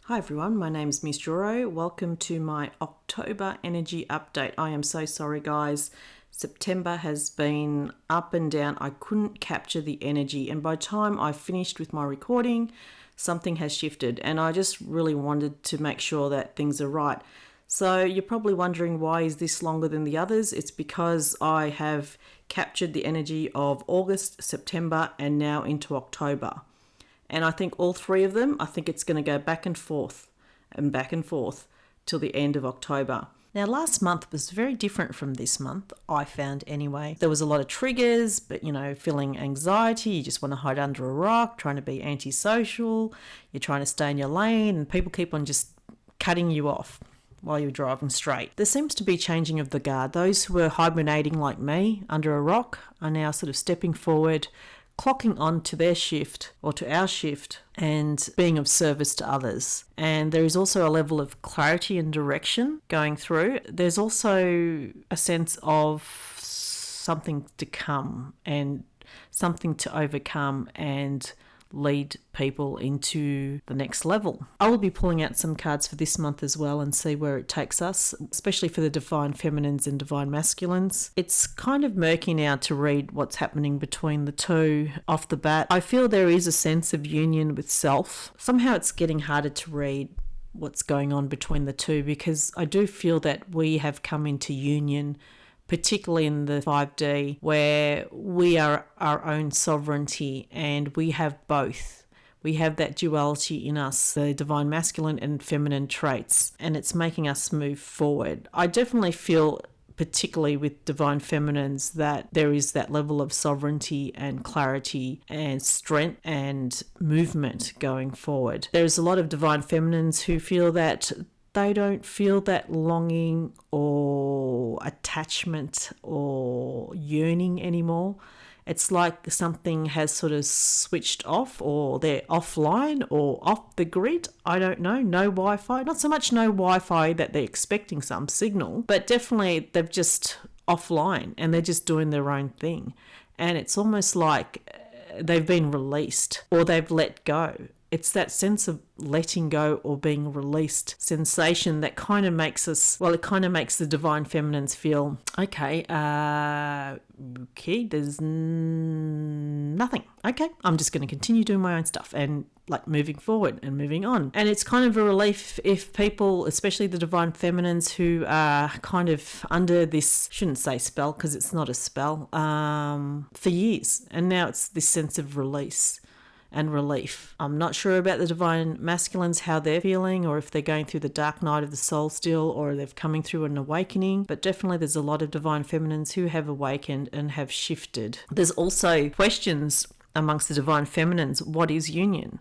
Hi everyone, my name is Msjoro. Welcome to my October energy update. I am so sorry guys. September has been up and down. I couldn't capture the energy, and by the time I finished with my recording, something has shifted, and I just really wanted to make sure that things are right. So you're probably wondering, why is this longer than the others? It's because I have captured the energy of August, September, and now into October. And I think all three of them, I think it's going to go back and forth till the end of October. Now, last month was very different from this month, I found anyway. There was a lot of triggers, but, feeling anxiety, you just want to hide under a rock, trying to be antisocial, you're trying to stay in your lane, and people keep on just cutting you off while you're driving straight. There seems to be changing of the guard. Those who were hibernating like me under a rock are now sort of stepping forward, clocking on to their shift or to our shift and being of service to others. And there is also a level of clarity and direction going through. There's also a sense of something to come and something to overcome and lead people into the next level. I will be pulling out some cards for this month as well and see where it takes us, especially for the divine feminines and divine masculines. It's kind of murky now to read what's happening between the two off the bat. I feel there is a sense of union with self. Somehow it's getting harder to read what's going on between the two, because I do feel that we have come into union, particularly in the 5D, where we are our own sovereignty and we have both. We have that duality in us, the divine masculine and feminine traits, and it's making us move forward. I definitely feel, particularly with divine feminines, that there is that level of sovereignty and clarity and strength and movement going forward. There's a lot of divine feminines who feel that they don't feel that longing or attachment or yearning anymore. It's like something has sort of switched off, or they're offline or off the grid. I don't know. No Wi-Fi. Not so much no Wi-Fi that they're expecting some signal, but definitely they've just offline and they're just doing their own thing. And it's almost like they've been released or they've let go. It's that sense of letting go or being released sensation that kind of makes us, it kind of makes the divine feminines feel, okay, there's nothing. Okay, I'm just going to continue doing my own stuff and moving forward and moving on. And it's kind of a relief if people, especially the divine feminines who are kind of under this, shouldn't say spell because it's not a spell, for years. And now it's this sense of release and relief. I'm not sure about the divine masculines, how they're feeling, or if they're going through the dark night of the soul still, or they're coming through an awakening. But definitely there's a lot of divine feminines who have awakened and have shifted. There's also questions amongst the divine feminines. What is union?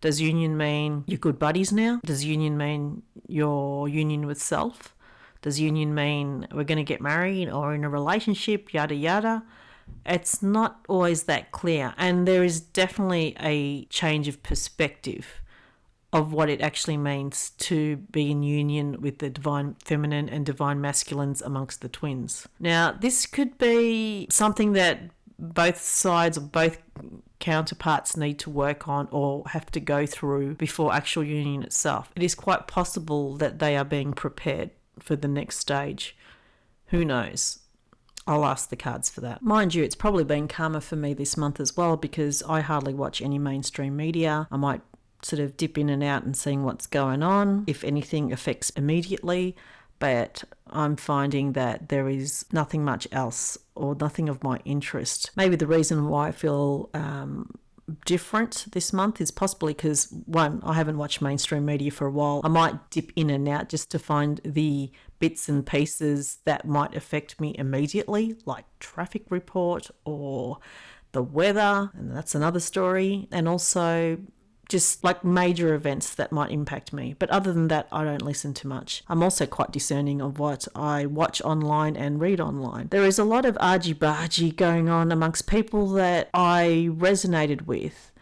Does union mean you're good buddies now? Does union mean your union with self? Does union mean we're going to get married or in a relationship, yada yada? It's not always that clear, and there is definitely a change of perspective of what it actually means to be in union with the divine feminine and divine masculines amongst the twins. Now, this could be something that both sides or both counterparts need to work on or have to go through before actual union itself. It is quite possible that they are being prepared for the next stage. Who knows? I'll ask the cards for that. Mind you, it's probably been calmer for me this month as well, because I hardly watch any mainstream media. I might sort of dip in and out and seeing what's going on, if anything affects immediately, but I'm finding that there is nothing much else or nothing of my interest. Maybe the reason why I feel different this month is possibly because, one, I haven't watched mainstream media for a while. I might dip in and out just to find the bits and pieces that might affect me immediately, like traffic report or the weather, and that's another story, and also just major events that might impact me. But other than that, I don't listen to much. I'm also quite discerning of what I watch online and read online. There is a lot of argy-bargy going on amongst people that I resonated with,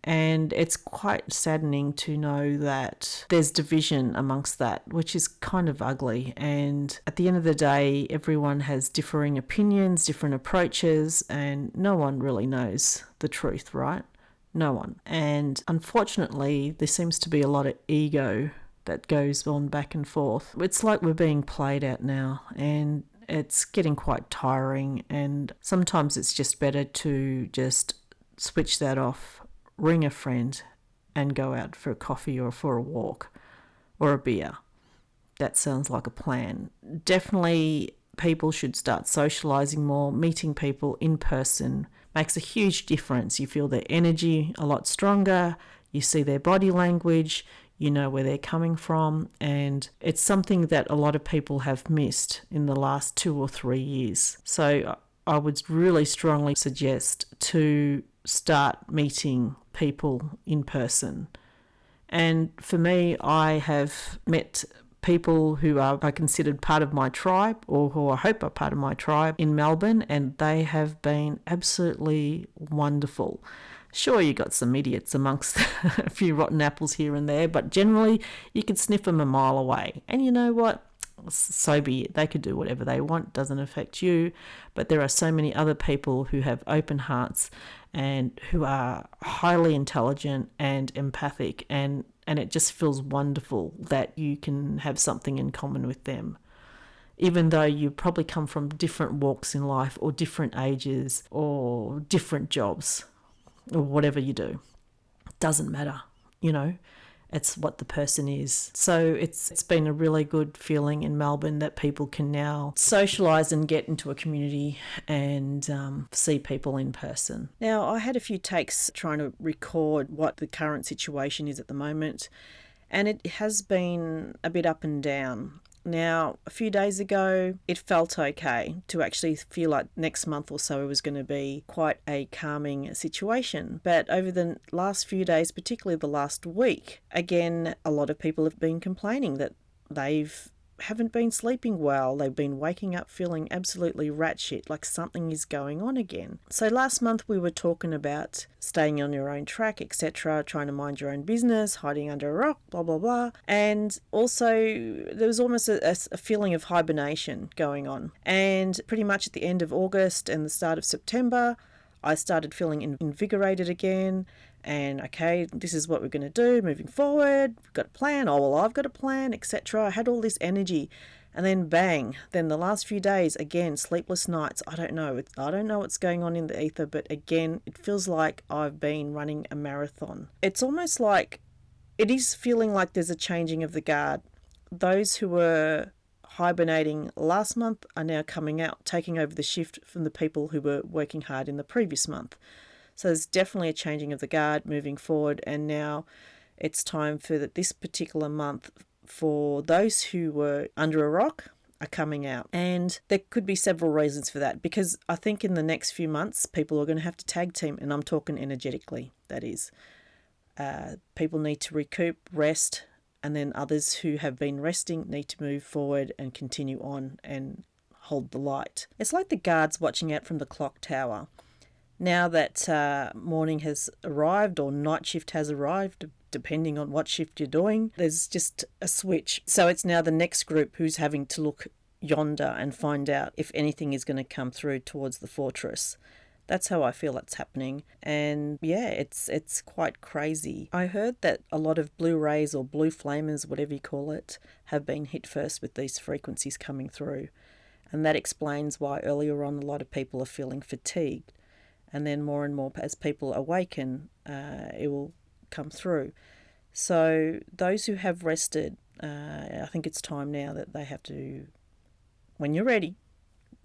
and it's quite saddening to know that there's division amongst that, which is kind of ugly. And at the end of the day, everyone has differing opinions, different approaches, and no one really knows the truth, right? No one. And unfortunately, there seems to be a lot of ego that goes on back and forth. It's like we're being played at now, and it's getting quite tiring, and sometimes it's just better to just switch that off, ring a friend, and go out for a coffee or for a walk or a beer. That sounds like a plan. Definitely people should start socializing more. Meeting people in person makes a huge difference. You feel their energy a lot stronger, you see their body language, you know where they're coming from, and it's something that a lot of people have missed in the last 2 or 3 years. So I would really strongly suggest to start meeting people in person. And for me, I have met people who are considered part of my tribe, or who I hope are part of my tribe in Melbourne, and they have been absolutely wonderful. Sure, you got some idiots amongst a few rotten apples here and there, but generally you can sniff them a mile away. And you know what? So be it. They could do whatever they want, doesn't affect you. But there are so many other people who have open hearts and who are highly intelligent and empathic, and it just feels wonderful that you can have something in common with them. Even though you probably come from different walks in life, or different ages, or different jobs, or whatever you do. Doesn't matter, it's what the person is. So it's been a really good feeling in Melbourne that people can now socialise and get into a community and see people in person. Now, I had a few takes trying to record what the current situation is at the moment, and it has been a bit up and down. Now, a few days ago, it felt okay to actually feel like next month or so it was going to be quite a calming situation. But over the last few days, particularly the last week, again, a lot of people have been complaining that haven't been sleeping well. They've been waking up feeling absolutely rat shit, like something is going on again. So last month we were talking about staying on your own track, etc., trying to mind your own business, hiding under a rock, blah, blah, blah. And also there was almost a feeling of hibernation going on. And pretty much at the end of August and the start of September, I started feeling invigorated again. And okay, this is what we're going to do moving forward. We've got a plan. Oh, well, I've got a plan, etc. I had all this energy. And then bang, then the last few days, again, sleepless nights. I don't know what's going on in the ether, but again, it feels like I've been running a marathon. It's almost like it is feeling like there's a changing of the guard. Those who were hibernating last month are now coming out, taking over the shift from the people who were working hard in the previous month. So there's definitely a changing of the guard moving forward, and now it's time for this particular month for those who were under a rock are coming out. And there could be several reasons for that, because I think in the next few months people are going to have to tag team, and I'm talking energetically, that is. People need to recoup, rest, and then others who have been resting need to move forward and continue on and hold the light. It's like the guards watching out from the clock tower. Now that morning has arrived, or night shift has arrived, depending on what shift you're doing, there's just a switch. So it's now the next group who's having to look yonder and find out if anything is going to come through towards the fortress. That's how I feel that's happening. And yeah, it's quite crazy. I heard that a lot of blue rays, or blue flamers, whatever you call it, have been hit first with these frequencies coming through. And that explains why earlier on a lot of people are feeling fatigued. And then more and more, as people awaken, it will come through. So those who have rested, I think it's time now that they have to, when you're ready,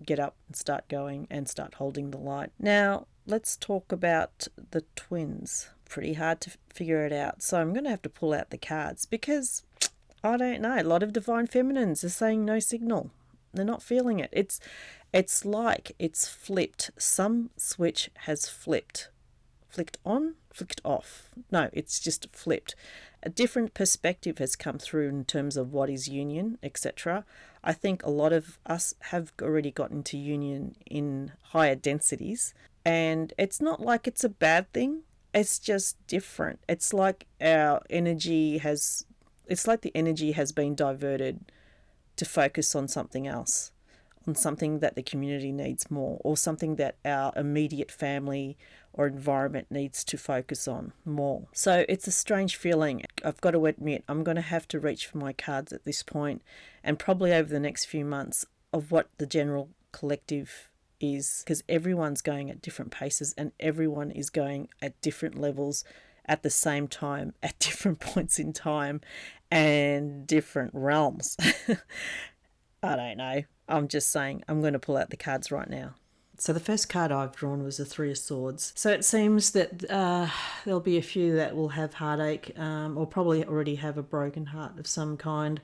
get up and start going and start holding the light. Now, let's talk about the twins. Pretty hard to figure it out. So I'm going to have to pull out the cards, because, I don't know, a lot of divine feminines are saying no signal. They're not feeling it. It's like it's flipped. Some switch has flipped. Flicked on, flicked off. No, it's just flipped. A different perspective has come through in terms of what is union, etc. I think a lot of us have already got into union in higher densities, and it's not like it's a bad thing. It's just different. It's like the energy has been diverted to focus on something else. on something that the community needs more, or something that our immediate family or environment needs to focus on more. So it's a strange feeling. I've got to admit, I'm going to have to reach for my cards at this point, and probably over the next few months, of what the general collective is, because everyone's going at different paces and everyone is going at different levels at the same time, at different points in time and different realms. I don't know. I'm just saying, I'm going to pull out the cards right now. So the first card I've drawn was the Three of Swords. So it seems that there'll be a few that will have heartache, or probably already have a broken heart of some kind.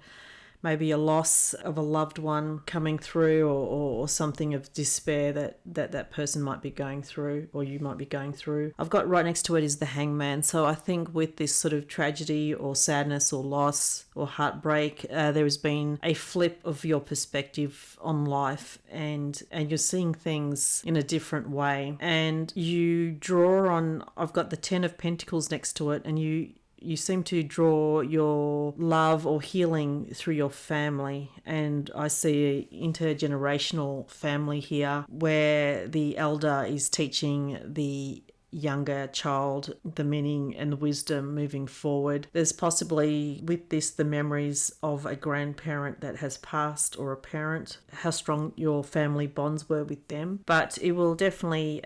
Maybe a loss of a loved one coming through, or something of despair that person might be going through, or you might be going through. I've got right next to it is the Hangman. So I think with this sort of tragedy or sadness or loss or heartbreak, there has been a flip of your perspective on life, and you're seeing things in a different way. And you draw on, I've got the Ten of Pentacles next to it, and you seem to draw your love or healing through your family. And I see an intergenerational family here where the elder is teaching the younger child the meaning and the wisdom moving forward. There's possibly with this the memories of a grandparent that has passed, or a parent, how strong your family bonds were with them. But it will definitely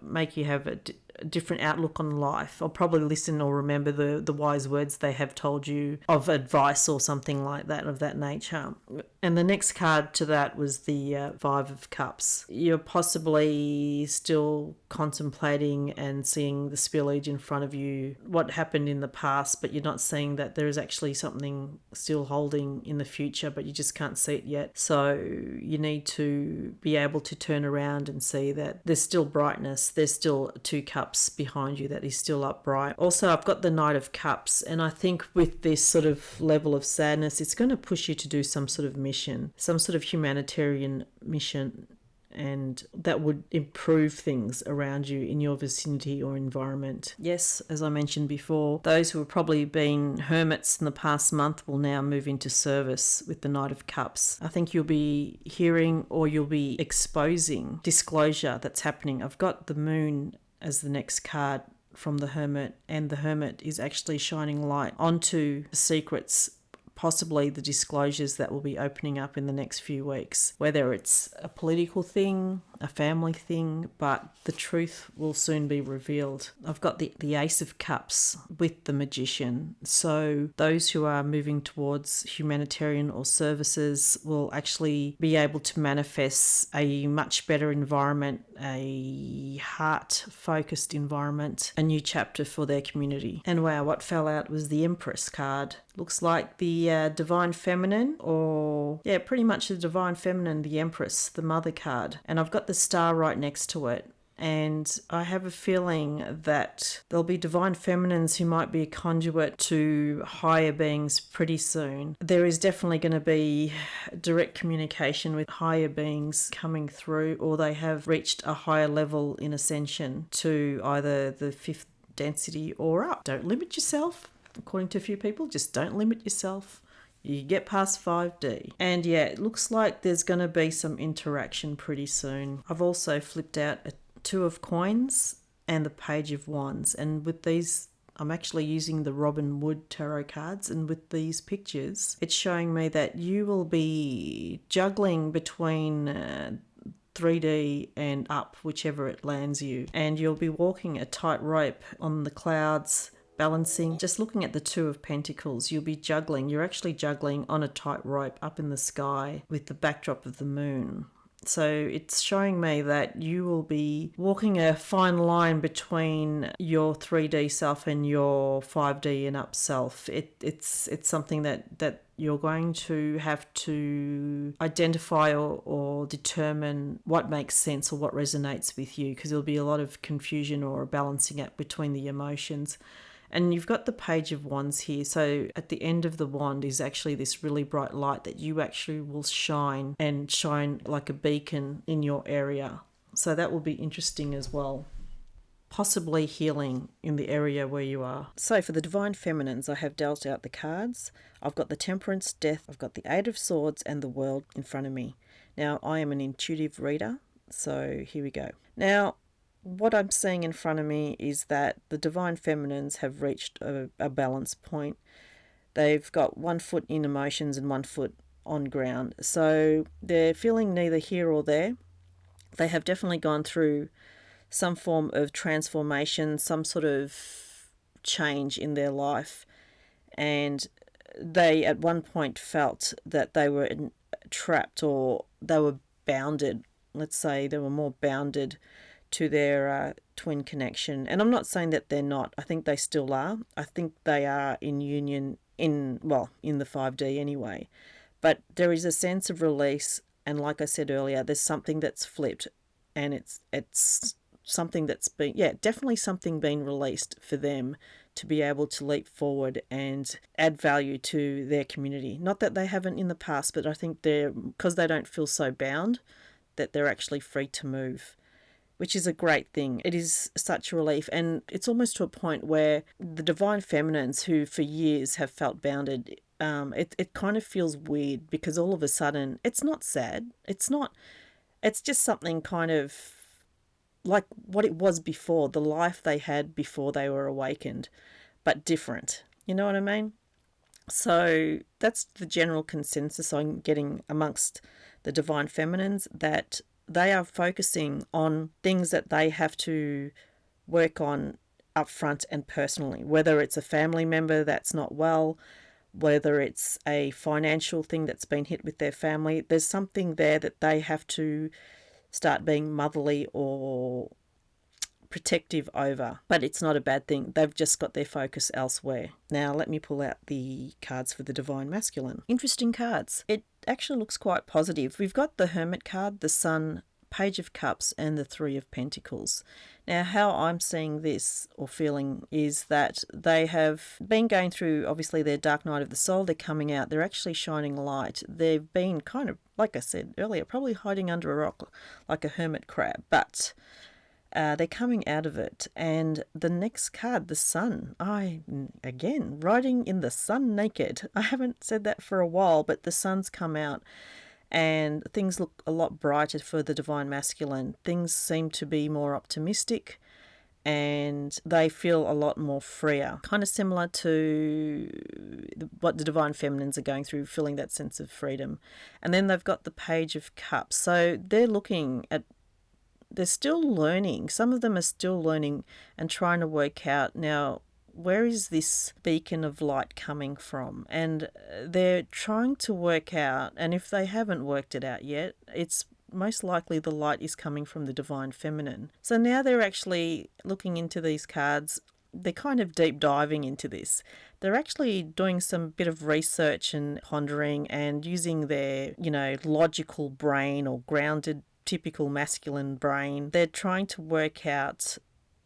make you have a different outlook on life. I'll probably listen or remember the wise words they have told you of advice or something like that, of that nature. And the next card to that was the Five of Cups. You're possibly still contemplating and seeing the spillage in front of you, what happened in the past, but you're not seeing that there is actually something still holding in the future, but you just can't see it yet. So you need to be able to turn around and see that there's still brightness, there's still two cups behind you that is still upright. Also, I've got the Knight of Cups, and I think with this sort of level of sadness, it's going to push you to do some sort of mission, some sort of humanitarian mission, and that would improve things around you in your vicinity or environment. Yes, as I mentioned before, those who have probably been hermits in the past month will now move into service with the Knight of Cups. I think you'll be hearing, or you'll be exposing disclosure that's happening. I've got the Moon as the next card from the Hermit, and the Hermit is actually shining light onto secrets, possibly the disclosures that will be opening up in the next few weeks, whether it's a political thing, a family thing, but the truth will soon be revealed. I've got the Ace of Cups with the Magician. So those who are moving towards humanitarian or services will actually be able to manifest a much better environment, a heart-focused environment, a new chapter for their community. And wow, what fell out was the Empress card. Looks like the Divine Feminine, or yeah, pretty much the Divine Feminine, the Empress, the Mother card. And I've got the Star right next to it. And I have a feeling that there'll be divine feminines who might be a conduit to higher beings pretty soon. There is definitely going to be direct communication with higher beings coming through, or they have reached a higher level in ascension to either the fifth density or up. Don't limit yourself. According to a few people, just don't limit yourself. You get past 5D. And yeah, it looks like there's going to be some interaction pretty soon. I've also flipped out a Two of Coins and the Page of Wands. And with these, I'm actually using the Robin Wood tarot cards. And with these pictures, it's showing me that you will be juggling between 3D and up, whichever it lands you. And you'll be walking a tightrope on the clouds, balancing. Just looking at the Two of Pentacles, you'll be juggling. You're actually juggling on a tightrope up in the sky with the backdrop of the moon. So it's showing me that you will be walking a fine line between your 3D self and your 5D and up self. It's something that you're going to have to identify or determine what makes sense or what resonates with you, because there'll be a lot of confusion or a balancing act between the emotions. And you've got the Page of Wands here. So at the end of the wand is actually this really bright light that you actually will shine, and shine like a beacon in your area. So that will be interesting as well. possibly healing in the area where you are. So for the Divine Feminines, I have dealt out the cards. I've got the Temperance, Death, I've got the Eight of Swords and the World in front of me. Now, I am an intuitive reader, so here we go. Now, what I'm seeing in front of me is that the Divine Feminines have reached a balance point. They've got 1 foot in emotions and 1 foot on ground. So they're feeling neither here or there. They have definitely gone through some form of transformation, some sort of change in their life. And they at one point felt that they were trapped, or they were bounded. Let's say they were more bounded to their twin connection. And I'm not saying that they're not. I think they still are. I think they are in union in the 5D anyway. But there is a sense of release. And like I said earlier, there's something that's flipped, and it's something that's been, definitely something being released for them to be able to leap forward and add value to their community. Not that they haven't in the past, but I think because they don't feel so bound, that they're actually free to move, which is a great thing. It is such a relief, and it's almost to a point where the Divine Feminines, who for years have felt bounded, it kind of feels weird, because all of a sudden, it's not sad. It's just something kind of like what it was before, the life they had before they were awakened, but different. You know what I mean? So that's the general consensus I'm getting amongst the Divine Feminines, that they are focusing on things that they have to work on up front and personally, whether it's a family member that's not well, whether it's a financial thing that's been hit with their family. There's something there that they have to start being motherly or protective over, but it's not a bad thing. They've just got their focus elsewhere. Now let me pull out the cards for the Divine Masculine. Interesting cards. It actually looks quite positive. We've got the Hermit card, the Sun, Page of Cups and the Three of Pentacles. Now how I'm seeing this or feeling is that they have been going through obviously their dark night of the soul. They're coming out, they're actually shining light. They've been kind of, like I said earlier, probably hiding under a rock like a hermit crab, but they're coming out of it. And the next card, the Sun, again, riding in the sun naked. I haven't said that for a while, but the Sun's come out and things look a lot brighter for the Divine Masculine. Things seem to be more optimistic and they feel a lot more freer. Kind of similar to what the Divine Feminines are going through, feeling that sense of freedom. And then they've got the Page of Cups. So they're still learning. Some of them are still learning and trying to work out now, where is this beacon of light coming from? And they're trying to work out, and if they haven't worked it out yet, it's most likely the light is coming from the Divine Feminine. So now they're actually looking into these cards. They're kind of deep diving into this. They're actually doing some bit of research and pondering and using their, logical brain or grounded, typical masculine brain. They're trying to work out,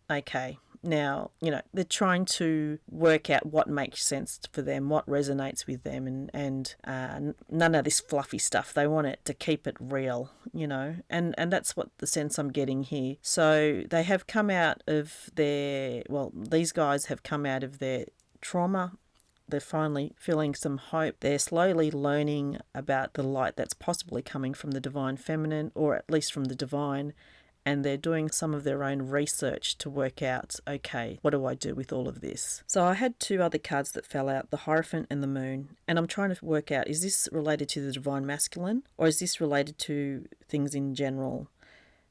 okay, now, they're trying to work out what makes sense for them, what resonates with them, and none of this fluffy stuff. They want it to keep it real, and that's what the sense I'm getting here. So they have come out of these guys have come out of their trauma. They're finally feeling some hope. They're slowly learning about the light that's possibly coming from the Divine Feminine, or at least from the Divine. And they're doing some of their own research to work out, okay, what do I do with all of this? So I had two other cards that fell out, the Hierophant and the Moon. And I'm trying to work out, is this related to the Divine Masculine, or is this related to things in general?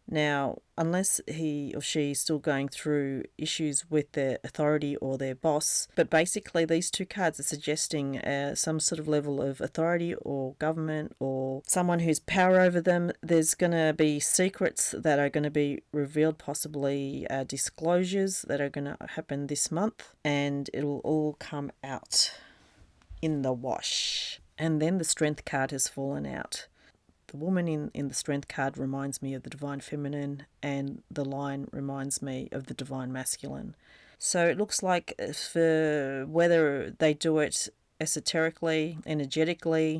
Now, unless he or she is still going through issues with their authority or their boss, but basically these two cards are suggesting some sort of level of authority or government or someone who's power over them. There's going to be secrets that are going to be revealed, possibly disclosures that are going to happen this month, and it'll all come out in the wash. And then the Strength card has fallen out. The woman in the Strength card reminds me of the Divine Feminine, and the Lion reminds me of the Divine Masculine. So it looks like for whether they do it esoterically, energetically,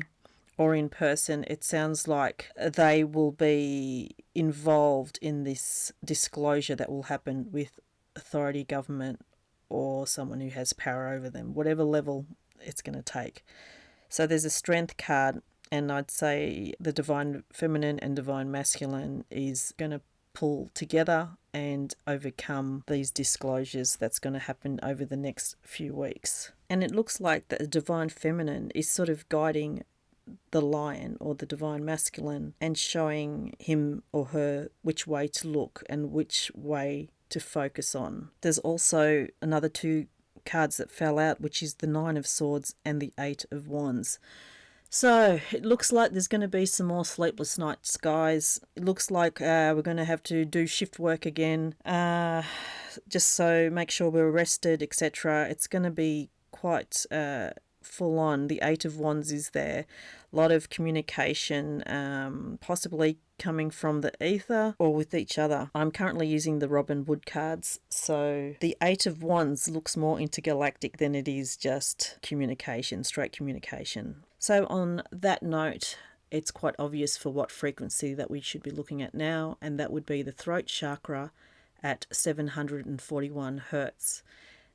or in person, it sounds like they will be involved in this disclosure that will happen with authority, government, or someone who has power over them, whatever level it's going to take. So there's a strength card, and I'd say the divine feminine and divine masculine is going to pull together and overcome these disclosures that's going to happen over the next few weeks. And it looks like the divine feminine is sort of guiding the lion or the divine masculine and showing him or her which way to look and which way to focus on. There's also another two cards that fell out, which is the Nine of Swords and the Eight of Wands. So it looks like there's going to be some more sleepless nights, guys. It looks like we're going to have to do shift work again, just so make sure we're rested, etc. It's going to be quite full on. The Eight of Wands is there. A lot of communication, possibly coming from the ether or with each other. I'm currently using the Robin Wood cards, so the Eight of Wands looks more intergalactic than it is just communication, straight communication. So on that note, it's quite obvious for what frequency that we should be looking at now, and that would be the throat chakra at 741 hertz.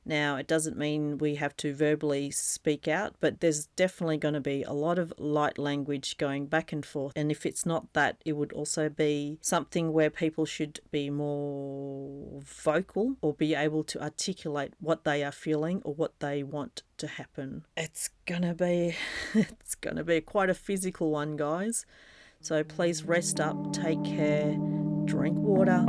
Now, it doesn't mean we have to verbally speak out, but there's definitely going to be a lot of light language going back and forth. And if it's not that, it would also be something where people should be more vocal or be able to articulate what they are feeling or what they want to happen. It's going to be quite a physical one, guys. So please rest up, take care, drink water,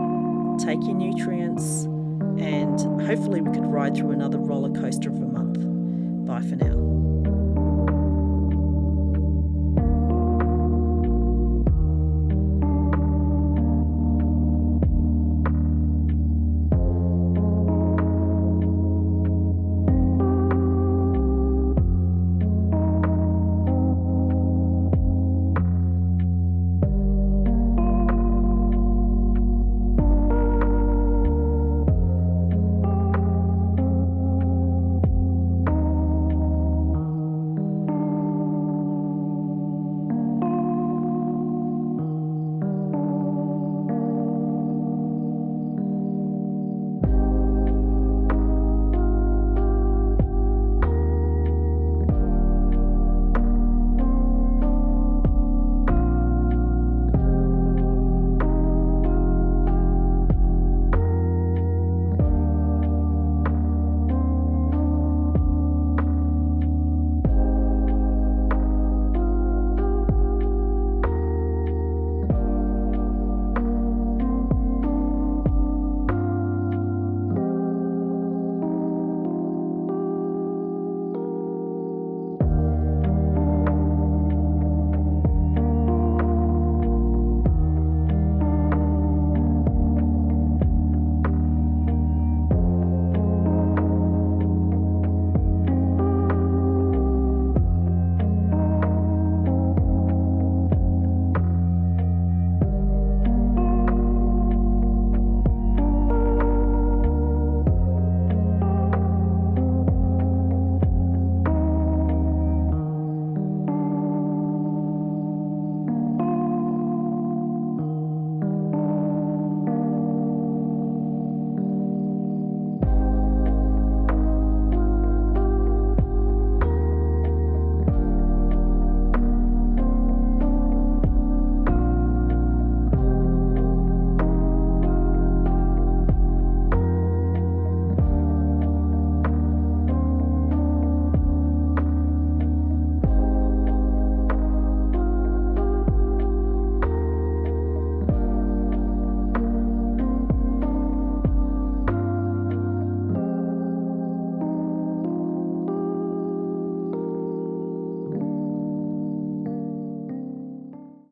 take your nutrients, and hopefully we could ride through another roller coaster of a month. Bye for now.